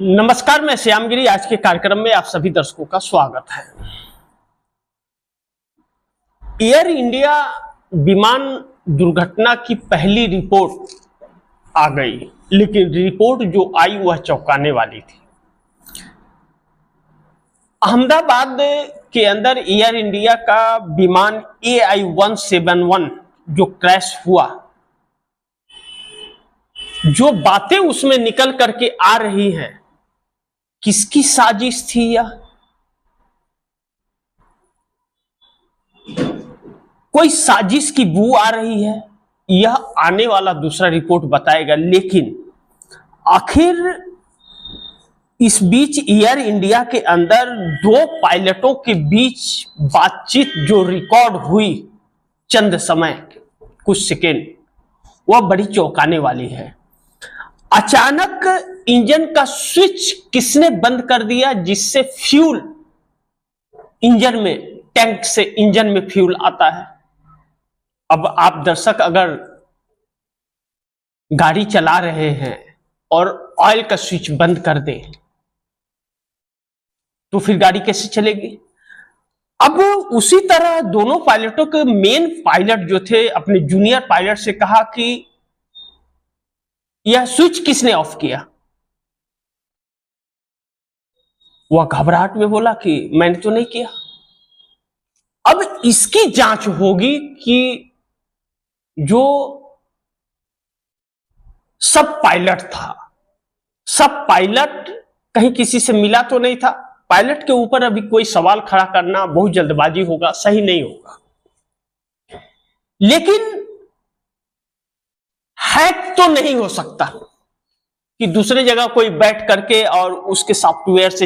नमस्कार, मैं श्यामगिरी। आज के कार्यक्रम में आप सभी दर्शकों का स्वागत है। एयर इंडिया विमान दुर्घटना की पहली रिपोर्ट आ गई, लेकिन रिपोर्ट जो आई वह चौंकाने वाली थी। अहमदाबाद के अंदर एयर इंडिया का विमान AI-171 जो क्रैश हुआ, जो बातें उसमें निकल करके आ रही हैं, किसकी साजिश थी यह? कोई साजिश की बू आ रही है, यह आने वाला दूसरा रिपोर्ट बताएगा। लेकिन आखिर इस बीच एयर इंडिया के अंदर दो पायलटों के बीच बातचीत जो रिकॉर्ड हुई चंद समय, कुछ सेकेंड, वह बड़ी चौंकाने वाली है। अचानक इंजन का स्विच किसने बंद कर दिया, जिससे फ्यूल इंजन में, टैंक से इंजन में फ्यूल आता है। अब आप दर्शक अगर गाड़ी चला रहे हैं और ऑयल का स्विच बंद कर दें तो फिर गाड़ी कैसे चलेगी? अब उसी तरह दोनों पायलटों के मेन पायलट जो थे अपने जूनियर पायलट से कहा कि यह स्विच किसने ऑफ किया। वह घबराहट में बोला कि मैंने तो नहीं किया। अब इसकी जांच होगी कि जो सब पायलट था, सब पायलट कहीं किसी से मिला तो नहीं था। पायलट के ऊपर अभी कोई सवाल खड़ा करना बहुत जल्दबाजी होगा, सही नहीं होगा। लेकिन हैक तो नहीं हो सकता कि दूसरे जगह कोई बैठ करके और उसके सॉफ्टवेयर से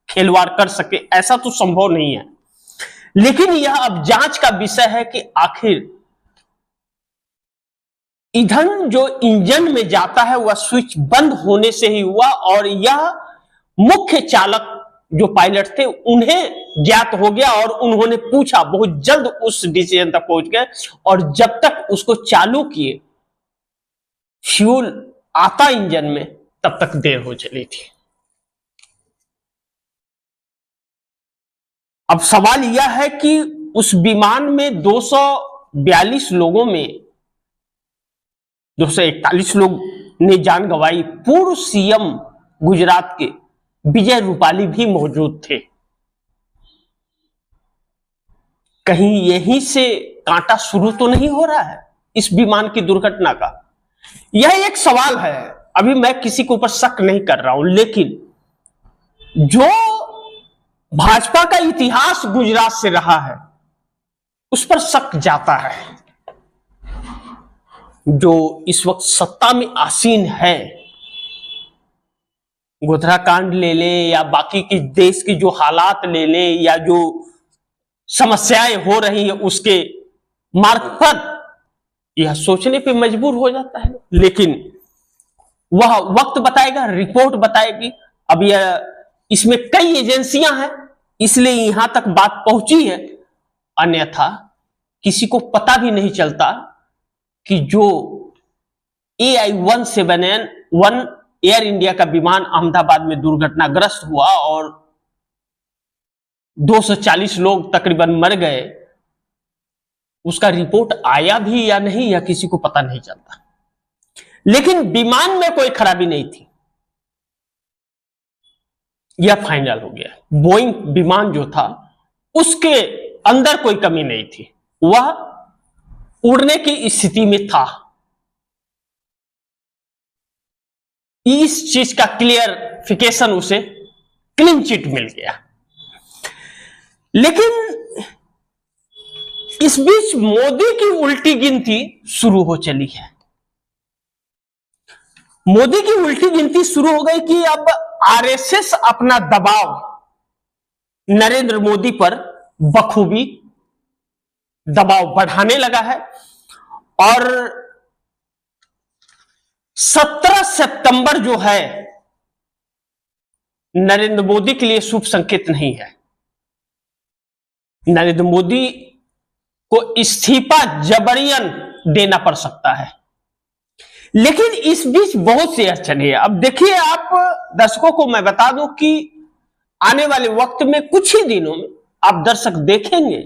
खेलवाड़ कर सके, ऐसा तो संभव नहीं है। लेकिन यह अब जांच का विषय है कि आखिर ईंधन जो इंजन में जाता है वह स्विच बंद होने से ही हुआ, और यह मुख्य चालक जो पायलट थे उन्हें ज्ञात हो गया और उन्होंने पूछा, बहुत जल्द उस डिसीजन तक पहुंच गए, और जब तक उसको चालू किए फ्यूल आता इंजन में तब तक देर हो चली थी। अब सवाल यह है कि उस विमान में 242 लोगों में 241 लोग ने जान गंवाई। पूर्व सीएम गुजरात के विजय रूपाली भी मौजूद थे। कहीं यहीं से कांटा शुरू तो नहीं हो रहा है इस विमान की दुर्घटना का? यह एक सवाल है। अभी मैं किसी के ऊपर शक नहीं कर रहा हूं, लेकिन जो भाजपा का इतिहास गुजरात से रहा है उस पर शक जाता है। जो इस वक्त सत्ता में आसीन है, गोधरा कांड ले लें या बाकी की देश की जो हालात ले लें या जो समस्याएं हो रही है उसके मार्ग पर, यह सोचने पे मजबूर हो जाता है। लेकिन वह वक्त बताएगा, रिपोर्ट बताएगी। अब यह इसमें कई एजेंसियां हैं, इसलिए यहां तक बात पहुंची है, अन्यथा किसी को पता भी नहीं चलता कि जो AI-171 एयर इंडिया का विमान अहमदाबाद में दुर्घटनाग्रस्त हुआ और 240 लोग तकरीबन मर गए, उसका रिपोर्ट आया भी या नहीं यह किसी को पता नहीं चलता। लेकिन विमान में कोई खराबी नहीं थी, यह फाइनल हो गया। बोइंग विमान जो था उसके अंदर कोई कमी नहीं थी, वह उड़ने की स्थिति में था। इस चीज का क्लियरिफिकेशन उसे क्लीन चिट मिल गया। लेकिन इस बीच मोदी की उल्टी गिनती शुरू हो चली है। मोदी की उल्टी गिनती शुरू हो गई कि अब आरएसएस अपना दबाव नरेंद्र मोदी पर बखूबी दबाव बढ़ाने लगा है, और 17 सितंबर जो है नरेंद्र मोदी के लिए शुभ संकेत नहीं है। नरेंद्र मोदी को इस्तीफा जबरियन देना पड़ सकता है। लेकिन इस बीच बहुत सी अड़चन है। अब देखिए, आप दर्शकों को मैं बता दूं कि आने वाले वक्त में कुछ ही दिनों में आप दर्शक देखेंगे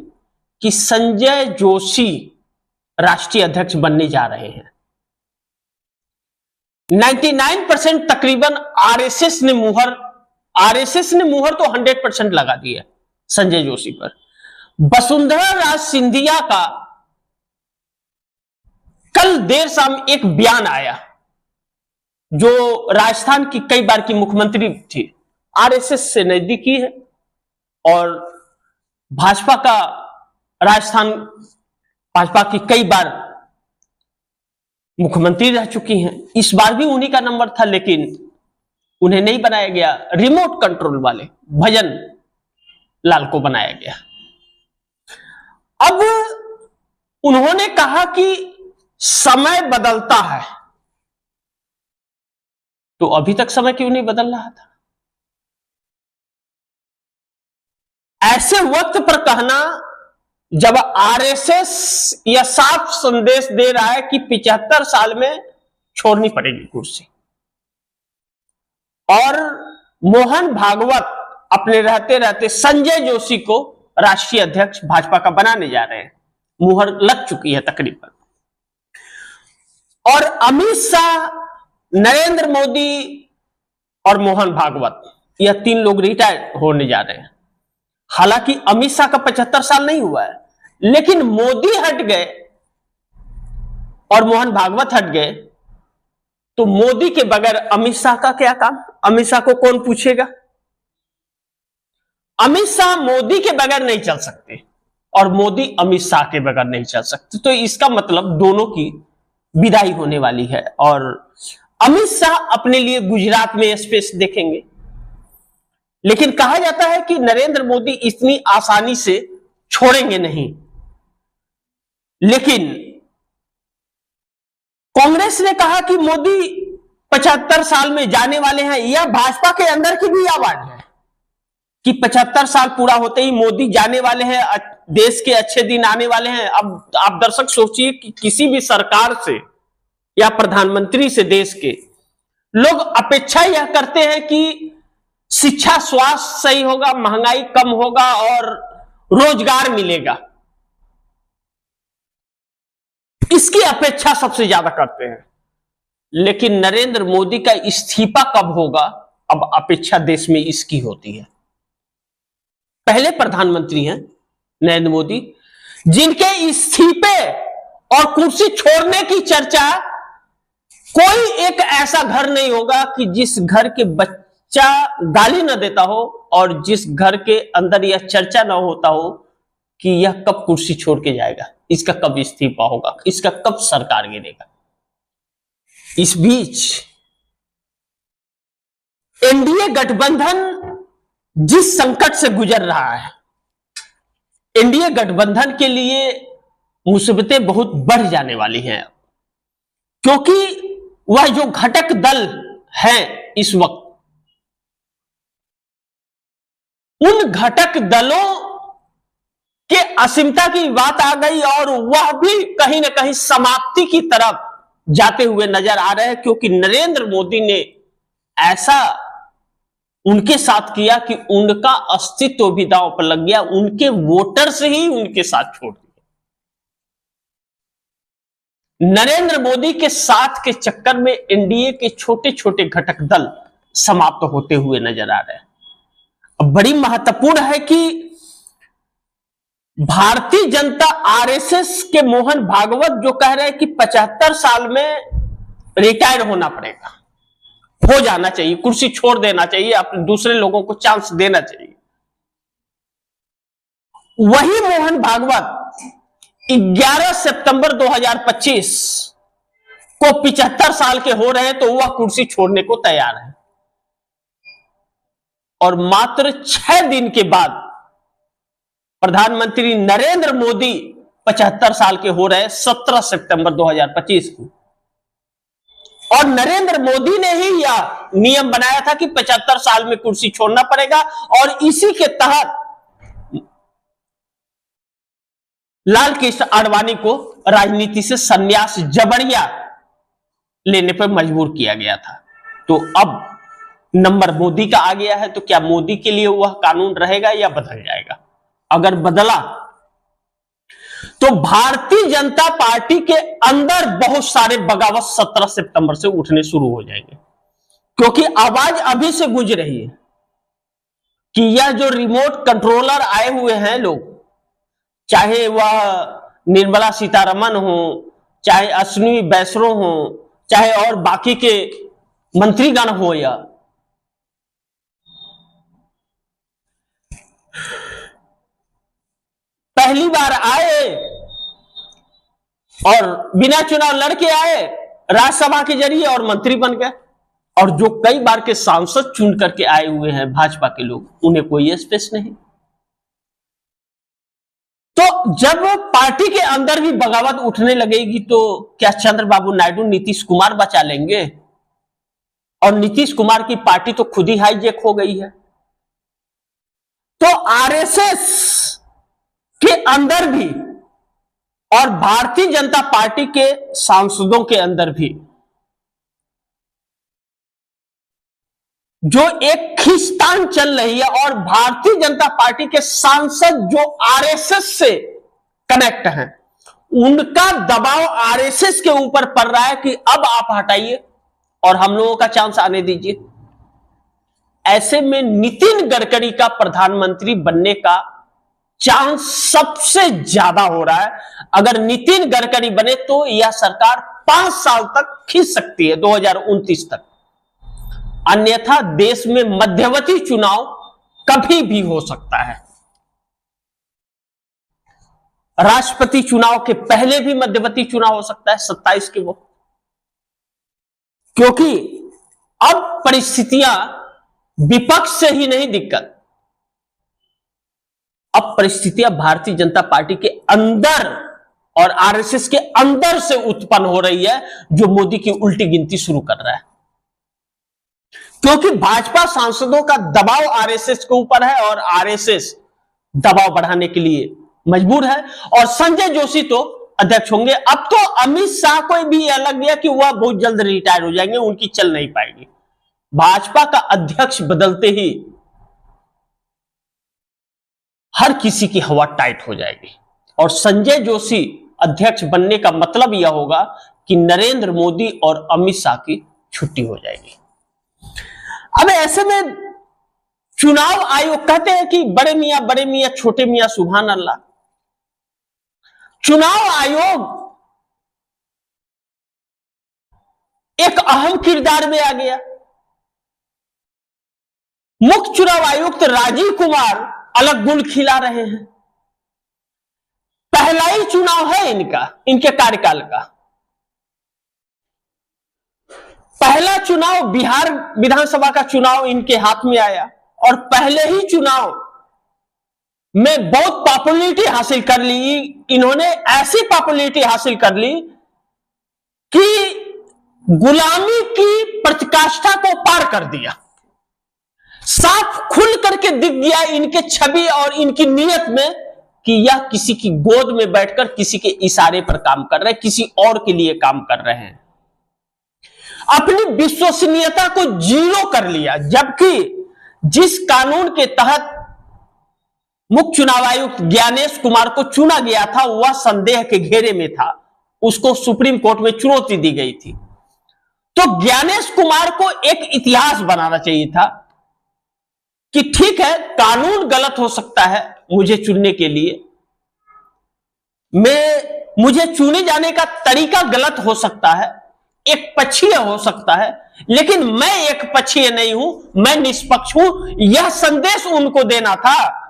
कि संजय जोशी राष्ट्रीय अध्यक्ष बनने जा रहे हैं। 99% तकरीबन आरएसएस ने मुहर तो 100% लगा दी है संजय जोशी पर। वसुंधरा राज सिंधिया का कल देर शाम एक बयान आया, जो राजस्थान की कई बार की मुख्यमंत्री थी, आरएसएस से नजदीकी है और भाजपा का राजस्थान भाजपा की कई बार मुख्यमंत्री रह चुकी हैं। इस बार भी उन्हीं का नंबर था, लेकिन उन्हें नहीं बनाया गया, रिमोट कंट्रोल वाले भजन लाल को बनाया गया। अब उन्होंने कहा कि समय बदलता है, तो अभी तक समय क्यों नहीं बदल रहा था? ऐसे वक्त पर कहना, जब आरएसएस यह साफ संदेश दे रहा है कि 75 साल में छोड़नी पड़ेगी कुर्सी, और मोहन भागवत अपने रहते रहते संजय जोशी को राष्ट्रीय अध्यक्ष भाजपा का बनाने जा रहे हैं, मुहर लग चुकी है तकरीबन। और अमित शाह, नरेंद्र मोदी और मोहन भागवत, यह 3 लोग रिटायर होने जा रहे हैं। हालांकि अमित शाह का 75 साल नहीं हुआ है, लेकिन मोदी हट गए और मोहन भागवत हट गए, तो मोदी के बगैर अमित शाह का क्या काम? अमित शाह को कौन पूछेगा? अमित शाह मोदी के बगैर नहीं चल सकते और मोदी अमित शाह के बगैर नहीं चल सकते। तो इसका मतलब दोनों की विदाई होने वाली है और अमित शाह अपने लिए गुजरात में स्पेस देखेंगे। लेकिन कहा जाता है कि नरेंद्र मोदी इतनी आसानी से छोड़ेंगे नहीं। लेकिन कांग्रेस ने कहा कि मोदी 75 साल में जाने वाले हैं। यह भाजपा के अंदर की भी आवाज है कि 75 साल पूरा होते ही मोदी जाने वाले हैं, देश के अच्छे दिन आने वाले हैं। अब आप दर्शक सोचिए कि किसी भी सरकार से या प्रधानमंत्री से देश के लोग अपेक्षा यह करते हैं कि शिक्षा स्वास्थ्य सही होगा, महंगाई कम होगा और रोजगार मिलेगा, इसकी अपेक्षा सबसे ज्यादा करते हैं। लेकिन नरेंद्र मोदी का इस्तीफा कब होगा, अब अपेक्षा देश में इसकी होती है। पहले प्रधानमंत्री हैं नरेंद्र मोदी, जिनके इस्तीफे और कुर्सी छोड़ने की चर्चा, कोई एक ऐसा घर नहीं होगा कि जिस घर के बच्चा गाली न देता हो और जिस घर के अंदर यह चर्चा न होता हो कि यह कब कुर्सी छोड़ के जाएगा, इसका कब इस्तीफा होगा, इसका कब सरकार गिरेगा। इस बीच एनडीए गठबंधन जिस संकट से गुजर रहा है, एनडीए गठबंधन के लिए मुसीबतें बहुत बढ़ जाने वाली हैं, क्योंकि वह जो घटक दल हैं इस वक्त, उन घटक दलों के असीमता की बात आ गई और वह भी कहीं ना कहीं समाप्ति की तरफ जाते हुए नजर आ रहे हैं, क्योंकि नरेंद्र मोदी ने ऐसा उनके साथ किया कि उनका अस्तित्व भी दांव पर लग गया, उनके वोटर से ही उनके साथ छोड़ दिया। नरेंद्र मोदी के साथ के चक्कर में एनडीए के छोटे छोटे घटक दल समाप्त होते हुए नजर आ रहे हैं। अब बड़ी महत्वपूर्ण है कि भारतीय जनता आरएसएस के मोहन भागवत जो कह रहे हैं कि 75 साल में रिटायर होना पड़ेगा, हो जाना चाहिए, कुर्सी छोड़ देना चाहिए, अपने दूसरे लोगों को चांस देना चाहिए, वही मोहन भागवत 11 सितंबर 2025 को 75 साल के हो रहे हैं, तो वह कुर्सी छोड़ने को तैयार है। और मात्र 6 दिन के बाद प्रधानमंत्री नरेंद्र मोदी 75 साल के हो रहे हैं, 17 सितंबर 2025 को। और नरेंद्र मोदी ने ही यह नियम बनाया था कि 75 साल में कुर्सी छोड़ना पड़ेगा, और इसी के तहत लाल कृष्ण आडवाणी को राजनीति से संन्यास जबरिया लेने पर मजबूर किया गया था। तो अब नंबर मोदी का आ गया है, तो क्या मोदी के लिए वह कानून रहेगा या बदल जाएगा? अगर बदला तो भारतीय जनता पार्टी के अंदर बहुत सारे बगावत 17 सितंबर से उठने शुरू हो जाएंगे, क्योंकि आवाज अभी से गूंज रही है कि यह जो रिमोट कंट्रोलर आए हुए हैं लोग, चाहे वह निर्मला सीतारमन हो, चाहे अश्विनी वैष्णव हो, चाहे और बाकी के मंत्रीगण हो, या पहली बार आए और बिना चुनाव लड़के आए राज्यसभा के जरिए और मंत्री बन गए, और जो कई बार के सांसद चुन करके आए हुए हैं भाजपा के लोग, उन्हें कोई स्पेस नहीं। तो जब पार्टी के अंदर भी बगावत उठने लगेगी तो क्या चंद्रबाबू नायडू नीतीश कुमार बचा लेंगे? और नीतीश कुमार की पार्टी तो खुद ही हाईजैक हो गई है। तो आरएसएस के अंदर भी और भारतीय जनता पार्टी के सांसदों के अंदर भी जो एक खींचतान चल रही है, और भारतीय जनता पार्टी के सांसद जो आरएसएस से कनेक्ट हैं, उनका दबाव आरएसएस के ऊपर पड़ रहा है कि अब आप हटाइए और हम लोगों का चांस आने दीजिए। ऐसे में नितिन गडकरी का प्रधानमंत्री बनने का चांस सबसे ज्यादा हो रहा है। अगर नितिन गडकरी बने तो यह सरकार 5 साल तक खींच सकती है, 2029 तक। अन्यथा देश में मध्यवर्ती चुनाव कभी भी हो सकता है। राष्ट्रपति चुनाव के पहले भी मध्यवर्ती चुनाव हो सकता है 27 के वो, क्योंकि अब परिस्थितियां विपक्ष से ही नहीं दिक्कत, अब परिस्थितियां भारतीय जनता पार्टी के अंदर और आरएसएस के अंदर से उत्पन्न हो रही है, जो मोदी की उल्टी गिनती शुरू कर रहा है। क्योंकि भाजपा सांसदों का दबाव आरएसएस के ऊपर है और आरएसएस दबाव बढ़ाने के लिए मजबूर है। और संजय जोशी तो अध्यक्ष होंगे। अब तो अमित शाह को भी लग गया कि वह बहुत जल्द रिटायर हो जाएंगे, उनकी चल नहीं पाएगी। भाजपा का अध्यक्ष बदलते ही हर किसी की हवा टाइट हो जाएगी, और संजय जोशी अध्यक्ष बनने का मतलब यह होगा कि नरेंद्र मोदी और अमित शाह की छुट्टी हो जाएगी। अब ऐसे में चुनाव आयोग कहते हैं कि बड़े मियां छोटे मियां सुभान अल्लाह। चुनाव आयोग एक अहम किरदार में आ गया। मुख्य चुनाव आयुक्त राजीव कुमार अलग गुण खिला रहे हैं। पहला ही चुनाव है इनके कार्यकाल का। पहला चुनाव बिहार विधानसभा का चुनाव इनके हाथ में आया, और पहले ही चुनाव में बहुत पॉपुलैरिटी हासिल कर ली। इन्होंने ऐसी पॉपुलैरिटी हासिल कर ली कि गुलामी की पराकाष्ठा को पार कर दिया। साफ खुल करके दिख गया इनके छवि और इनकी नीयत में कि यह किसी की गोद में बैठकर किसी के इशारे पर काम कर रहे हैं, किसी और के लिए काम कर रहे हैं। अपनी विश्वसनीयता को जीरो कर लिया। जबकि जिस कानून के तहत मुख्य चुनाव आयुक्त ज्ञानेश कुमार को चुना गया था, वह संदेह के घेरे में था, उसको सुप्रीम कोर्ट में चुनौती दी गई थी। तो ज्ञानेश कुमार को एक इतिहास बनाना चाहिए था कि ठीक है, कानून गलत हो सकता है मुझे चुनने के लिए, मुझे चुने जाने का तरीका गलत हो सकता है, एक पक्षीय हो सकता है, लेकिन मैं एक पक्षीय नहीं हूं, मैं निष्पक्ष हूं, यह संदेश उनको देना था।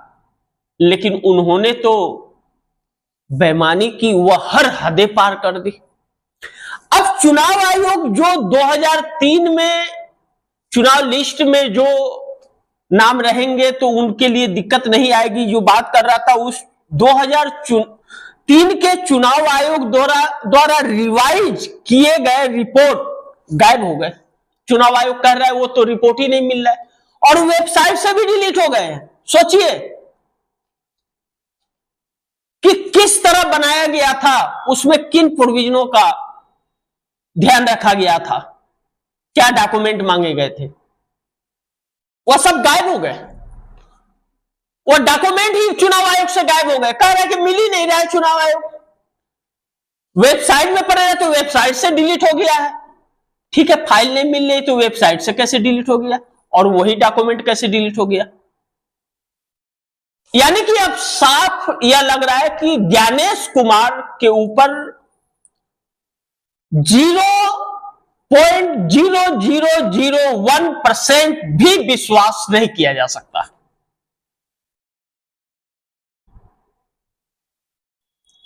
लेकिन उन्होंने तो बेईमानी की, वह हर हदें पार कर दी। अब चुनाव आयोग जो 2003 में चुनाव लिस्ट में जो नाम रहेंगे तो उनके लिए दिक्कत नहीं आएगी, जो बात कर रहा था, उस 2003 के चुनाव आयोग द्वारा रिवाइज किए गए रिपोर्ट गायब हो गए। चुनाव आयोग कह रहा है वो तो रिपोर्ट ही नहीं मिल रहा है, और वेबसाइट से भी डिलीट हो गए हैं। सोचिए कि किस तरह बनाया गया था, उसमें किन प्रोविजनों का ध्यान रखा गया था, क्या डॉक्यूमेंट मांगे गए थे, वह सब गायब हो गए। वो डॉक्यूमेंट ही चुनाव आयोग से गायब हो गए। कह रहे कि मिल ही नहीं रहा है चुनाव आयोग, वेबसाइट में पड़े रहे तो वेबसाइट से डिलीट हो गया है। ठीक है, फाइल नहीं मिल रही तो वेबसाइट से कैसे डिलीट हो गया, और वही डॉक्यूमेंट कैसे डिलीट हो गया। यानी कि अब साफ यह लग रहा है कि ज्ञानेश कुमार के ऊपर 0.0001% भी विश्वास नहीं किया जा सकता।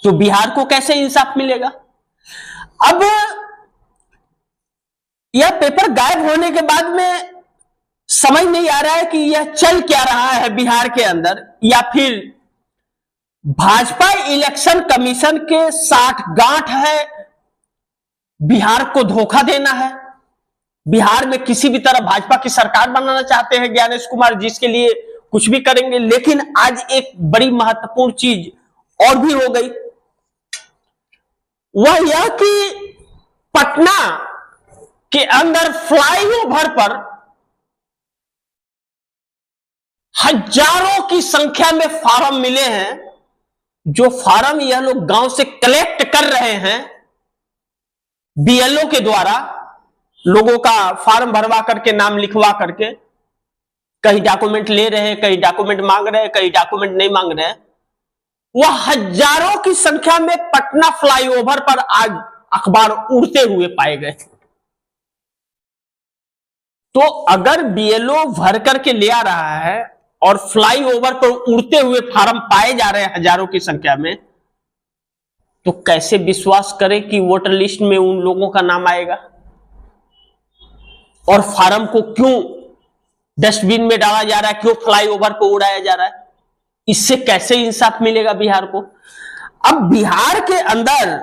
तो बिहार को कैसे इंसाफ मिलेगा। अब यह पेपर गायब होने के बाद में समझ नहीं आ रहा है कि यह चल क्या रहा है बिहार के अंदर, या फिर भाजपा इलेक्शन कमीशन के साठगांठ है, बिहार को धोखा देना है। बिहार में किसी भी तरह भाजपा की सरकार बनाना चाहते हैं ज्ञानेश कुमार, जिसके लिए कुछ भी करेंगे। लेकिन आज एक बड़ी महत्वपूर्ण चीज और भी हो गई, वह यह कि पटना के अंदर फ्लाईओवर पर हजारों की संख्या में फार्म मिले हैं, जो फार्म यह लोग गांव से कलेक्ट कर रहे हैं बीएलओ के द्वारा, लोगों का फार्म भरवा करके, नाम लिखवा करके, कहीं डॉक्यूमेंट ले रहे हैं, कहीं डॉक्यूमेंट मांग रहे हैं, कहीं डॉक्यूमेंट नहीं मांग रहे हैं। वह हजारों की संख्या में पटना फ्लाईओवर पर आज अखबार उड़ते हुए पाए गए। तो अगर बीएलओ भर करके ले आ रहा है और फ्लाईओवर पर उड़ते हुए फार्म पाए जा रहे हैं हजारों की संख्या में, तो कैसे विश्वास करें कि वोटर लिस्ट में उन लोगों का नाम आएगा। और फार्म को क्यों डस्टबिन में डाला जा रहा है, क्यों फ्लाईओवर पर उड़ाया जा रहा है, इससे कैसे इंसाफ मिलेगा बिहार को। अब बिहार के अंदर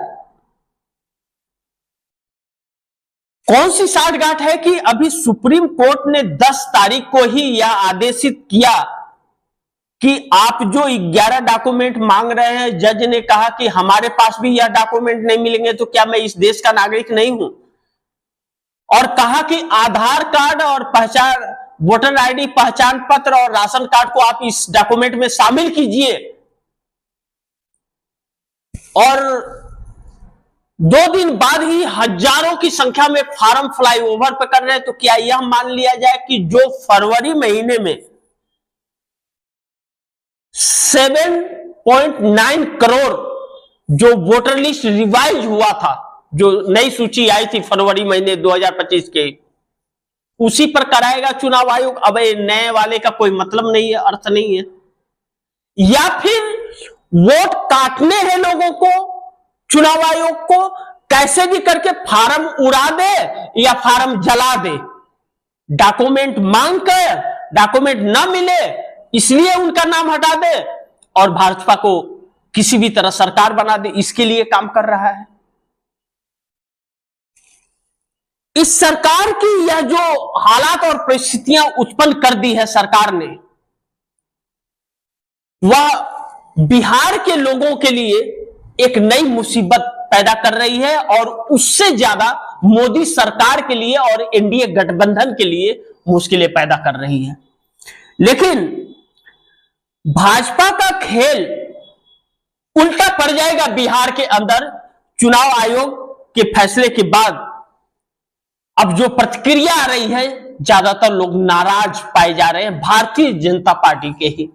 कौन सी साठगांठ है कि अभी सुप्रीम कोर्ट ने 10 तारीख को ही यह आदेशित किया कि आप जो 11 डॉक्यूमेंट मांग रहे हैं, जज ने कहा कि हमारे पास भी यह डॉक्यूमेंट नहीं मिलेंगे तो क्या मैं इस देश का नागरिक नहीं हूं, और कहा कि आधार कार्ड और पहचान, वोटर आईडी, पहचान पत्र और राशन कार्ड को आप इस डॉक्यूमेंट में शामिल कीजिए। और 2 दिन बाद ही हजारों की संख्या में फार्म फ्लाईओवर पर कर रहे हैं। तो क्या यह मान लिया जाए कि जो फरवरी महीने में 7.9 करोड़ जो वोटर लिस्ट रिवाइज हुआ था, जो नई सूची आई थी फरवरी महीने 2025 के, उसी पर कराएगा चुनाव आयोग। अब नए वाले का कोई मतलब नहीं है, अर्थ नहीं है। या फिर वोट काटने हैं लोगों को, चुनाव आयोग को कैसे भी करके फार्म उड़ा दे या फार्म जला दे, डॉक्यूमेंट मांग कर डॉक्यूमेंट ना मिले इसलिए उनका नाम हटा दे और भाजपा को किसी भी तरह सरकार बना दे, इसके लिए काम कर रहा है। इस सरकार की यह जो हालात और परिस्थितियां उत्पन्न कर दी है सरकार ने, वह बिहार के लोगों के लिए एक नई मुसीबत पैदा कर रही है, और उससे ज्यादा मोदी सरकार के लिए और एनडीए गठबंधन के लिए मुश्किलें पैदा कर रही है। लेकिन भाजपा का खेल उल्टा पड़ जाएगा बिहार के अंदर चुनाव आयोग के फैसले के बाद। अब जो प्रतिक्रिया आ रही है, ज्यादातर लोग नाराज पाए जा रहे हैं भारतीय जनता पार्टी के ही।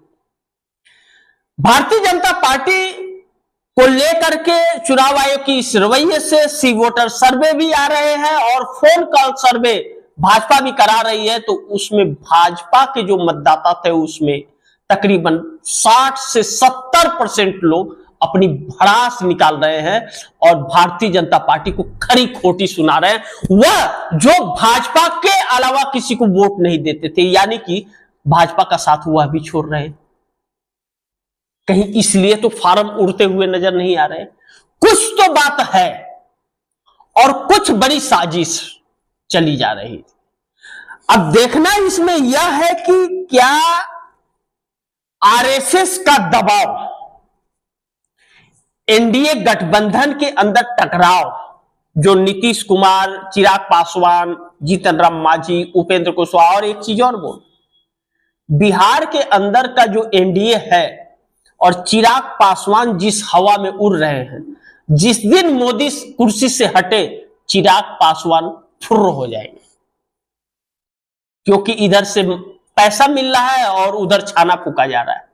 भारतीय जनता पार्टी को लेकर के चुनाव आयोग की इस रवैये से सी वोटर सर्वे भी आ रहे हैं और फोन कॉल सर्वे भाजपा भी करा रही है। तो उसमें भाजपा के जो मतदाता थे उसमें तकरीबन 60 से 70% लोग अपनी भड़ास निकाल रहे हैं और भारतीय जनता पार्टी को खरी खोटी सुना रहे हैं, वह जो भाजपा के अलावा किसी को वोट नहीं देते थे, यानी कि भाजपा का साथ वह भी छोड़ रहे हैं। कहीं इसलिए तो फार्म उड़ते हुए नजर नहीं आ रहे। कुछ तो बात है और कुछ बड़ी साजिश चली जा रही है। अब देखना इसमें यह है कि क्या आरएसएस का दबाव, एनडीए गठबंधन के अंदर टकराव जो नीतीश कुमार, चिराग पासवान, जीतन राम मांझी, उपेंद्र कुशवाहा, और एक चीज और बोल, बिहार के अंदर का जो एनडीए है और चिराग पासवान जिस हवा में उड़ रहे हैं, जिस दिन मोदी कुर्सी से हटे चिराग पासवान फुर्र हो जाएंगे, क्योंकि इधर से पैसा मिल रहा है और उधर छाना फूका जा रहा है।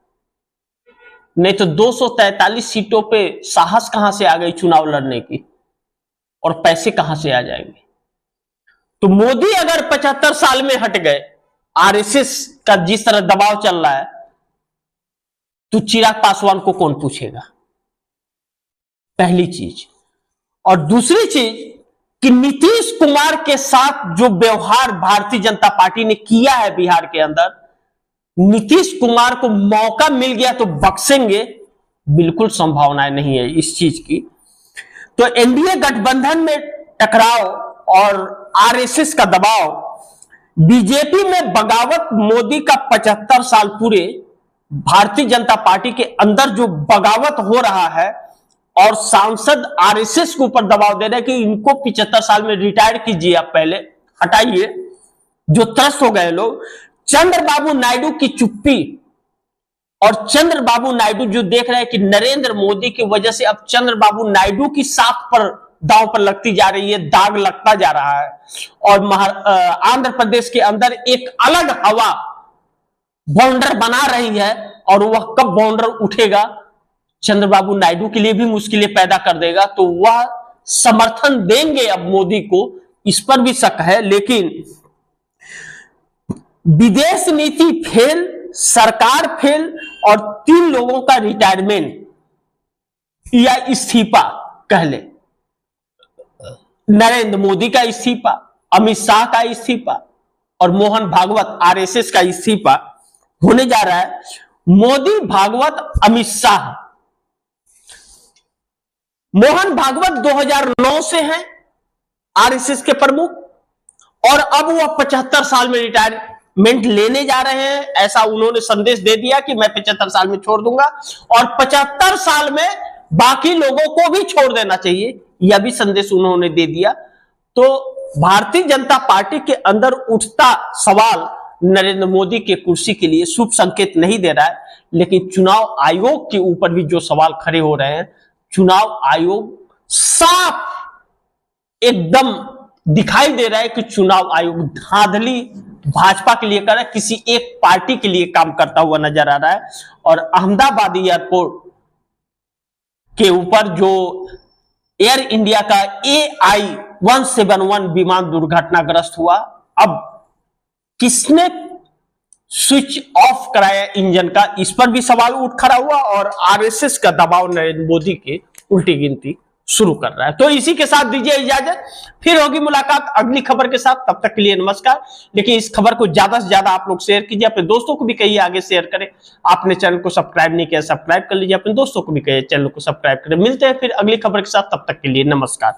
नहीं तो 243 सीटों पे साहस कहां से आ गई चुनाव लड़ने की, और पैसे कहां से आ जाएंगे। तो मोदी अगर 75 साल में हट गए, आरएसएस का जिस तरह दबाव चल रहा है, तो चिराग पासवान को कौन पूछेगा, पहली चीज। और दूसरी चीज कि नीतीश कुमार के साथ जो व्यवहार भारतीय जनता पार्टी ने किया है बिहार के अंदर, नीतीश कुमार को मौका मिल गया तो बख्शेंगे, बिल्कुल संभावनाएं नहीं है इस चीज की। तो एनडीए गठबंधन में टकराव और आरएसएस का दबाव, बीजेपी में बगावत, मोदी का 75 साल पूरे, भारतीय जनता पार्टी के अंदर जो बगावत हो रहा है, और सांसद आरएसएस के ऊपर दबाव दे रहे हैं कि इनको 75 साल में रिटायर कीजिए, आप पहले हटाइए, जो त्रस्त हो गए लोग। चंद्रबाबू नायडू की चुप्पी, और चंद्रबाबू नायडू जो देख रहे हैं कि नरेंद्र मोदी की वजह से अब चंद्रबाबू नायडू की साख पर दांव पर लगती जा रही है, दाग लगता जा रहा है, और आंध्र प्रदेश के अंदर एक अलग हवा बाउंडर बना रही है, और वह कब बाउंडर उठेगा चंद्रबाबू नायडू के लिए भी मुश्किलें पैदा कर देगा। तो वह समर्थन देंगे अब मोदी को, इस पर भी शक है। लेकिन विदेश नीति फेल, सरकार फेल, और 3 लोगों का रिटायरमेंट या इस्तीफा कह ले, नरेंद्र मोदी का इस्तीफा, अमित शाह का इस्तीफा, और मोहन भागवत आरएसएस का इस्तीफा होने जा रहा है। मोदी, भागवत, अमित शाह। मोहन भागवत 2009 से हैं आरएसएस के प्रमुख, और अब वह 75 साल में रिटायरमेंट लेने जा रहे हैं। ऐसा उन्होंने संदेश दे दिया कि मैं 75 साल में छोड़ दूंगा, और 75 साल में बाकी लोगों को भी छोड़ देना चाहिए, यह भी संदेश उन्होंने दे दिया। तो भारतीय जनता पार्टी के अंदर उठता सवाल नरेंद्र मोदी के कुर्सी के लिए शुभ संकेत नहीं दे रहा है। लेकिन चुनाव आयोग के ऊपर भी जो सवाल खड़े हो रहे हैं, चुनाव आयोग साफ एकदम दिखाई दे रहा है कि चुनाव आयोग धांधली भाजपा के लिए कर रहा है, किसी एक पार्टी के लिए काम करता हुआ नजर आ रहा है। और अहमदाबाद एयरपोर्ट के ऊपर जो एयर इंडिया का AI-171 विमान दुर्घटनाग्रस्त हुआ, अब किसने स्विच ऑफ कराया इंजन का, इस पर भी सवाल उठ खड़ा हुआ, और आरएसएस का दबाव नरेंद्र मोदी के उल्टी गिनती शुरू कर रहा है। तो इसी के साथ दीजिए इजाजत, फिर होगी मुलाकात अगली खबर के साथ, तब तक के लिए नमस्कार। लेकिन इस खबर को ज्यादा से ज्यादा आप लोग शेयर कीजिए, अपने दोस्तों को भी कहिए आगे शेयर करें। आपने चैनल को सब्सक्राइब नहीं किया, सब्सक्राइब कर लीजिए, अपने दोस्तों को भी कहिए चैनल को सब्सक्राइब करें। मिलते हैं फिर अगली खबर के साथ, तब तक के लिए नमस्कार।